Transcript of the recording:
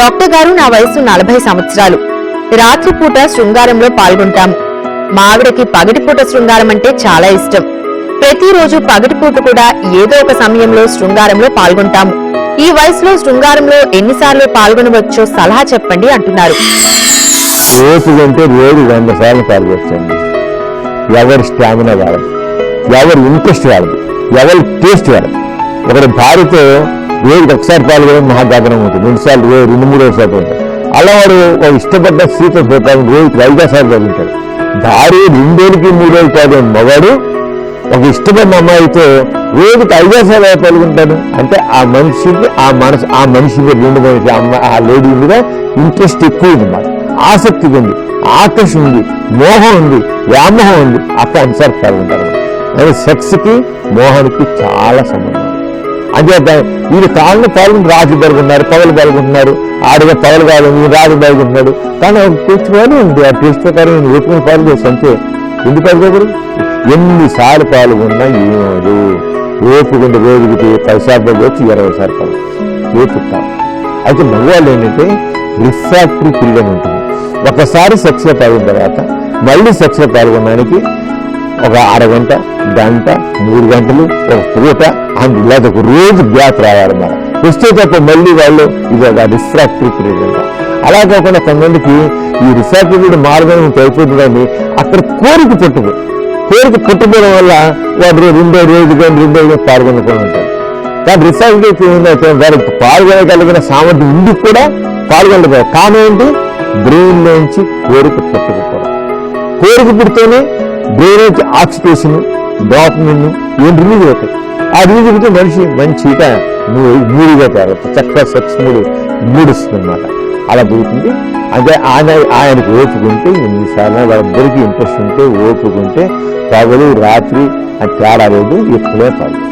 Doctor గారు, నా వయసు 40 సంవత్సరాలు. రాత్రిపూట శృంగారంలో పాల్గొంటాము. మా ఆవిడకి పగటిపూట శృంగారం అంటే చాలా ఇష్టం. ప్రతిరోజు పగటిపూట కూడా ఏదో ఒక సమయంలో శృంగారంలో పాల్గొంటాము. ఈ వయసులో శృంగారంలో ఎన్నిసార్లు పాల్గొనవచ్చో సలహా చెప్పండి అంటున్నారు. రోజుకంటే రోజు 100 సార్లు పాల్గొచ్చండి. ఎవరి స్టామినా వాడదు, ఎవరి ఇంట్రెస్ట్ వాడదు, ఎవరి టేస్ట్ వాడదు. ఒకరి భార్యతో రోజుకి ఒకసారి పాల్గొనడం మహాగాగనం ఉంటుంది, 2 సార్లు, 2-3 సార్లు ఉంటుంది. అలా వాడు ఒక ఇష్టపడ్డ సీత పోతాడు, రోజుకి 5 సార్లు పాల్గొంటాడు. భార్య 2 రోజులకి 3 రోజులు పాల్గొని మగాడు ఒక ఇష్టపడిన అమ్మాయితో రోజుకి 5 సార్లు పాల్గొంటాడు. అంటే ఆ మనిషికి ఆ మనిషి మీద 2 మనిషి ఆ లేడీ మీద ఇంట్రెస్ట్ ఎక్కువ ఉంది, మాట ఆసక్తి ఉంది, ఆకర్షణ ఉంది, మోహం ఉంది, వ్యామోహం ఉంది. అక్కడ అన్సార్ పాల్గొంటారు. అది సెక్స్కి మోహానికి చాలా సంబంధం. అంతే వీళ్ళు కాళ్ళని పాల్గొని రాజు పాల్గొంటున్నారు, పగలు పాల్గొంటున్నారు, ఆడిగా పగలు కాదు రాజు పాల్గొంటున్నాడు. కానీ కూర్చోవాలి ఉంది ఆ టేస్ట్ ప్రకారం ఓపెన్ పాల్గొచ్చు. అంతే ఎందుకు పాల్గొకరు ఎన్నిసార్లు పాల్గొన్నా ఏమదు. ఓపుకుంటే రోజుకి 10 సార్లు వచ్చి 20 సార్లు పాల్గొచ్చు ఓపుతారు. అయితే మగవాళ్ళు ఏంటంటే రిఫ్రాక్టరీ పీరియడ్ అని ఉంటుంది. ఒకసారి సెక్స్లో పాల్గొన్న తర్వాత మళ్ళీ సెక్స్లో పాల్గొనడానికి ఒక అరగంట, గంట, 3 గంటలు, ఒక పూట లేదా ఒక రోజు గ్యాప్ రావాలన్నమాట. వస్తే తప్ప మళ్ళీ వాళ్ళు ఇది ఒక రిఫ్రాక్టరీ పీరియడ్ అంట. అలా కాకుండా కొంతమందికి ఈ రిఫ్రాక్టరీ పీరియడ్ మార్గం అయిపోతుందని అక్కడ కోరిక పుట్టుకోవడం వల్ల వాడు 2వ రోజు కానీ 2వ రోజు పాల్గొనకుండా ఉంటారు. కానీ రిఫ్రాక్టరీ ఏంటంటే వారికి పాల్గొనగలిగిన సామర్థ్యం ఉండి కూడా పాల్గొనలేదు. కారణం ఏంటి? బ్రెయిన్ నుంచి కోరిక పుట్టకపోవడం. కోరిక పుడితేనే బ్రెయిన్ నుంచి ఆక్సిటోసిన్, డోపమిన్ ఏం రిలీజ్ అవుతాయి. ఆ రిలీజ్ అయితే మనిషి మంచిగా మూడుగా తయారవుతుంది, చక్కగా సెక్స్ మూడుస్తుంది అనమాట. అలా జరుగుతుంది. అంటే ఆయనకు ఓపుకుంటే ఎన్నిసార్లు వాళ్ళిద్దరికీ ఇంట్రెస్ట్ ఉంటే ఓపుకుంటే పగలు రాత్రి తేడా లేదు, ఎప్పుడే పగలు.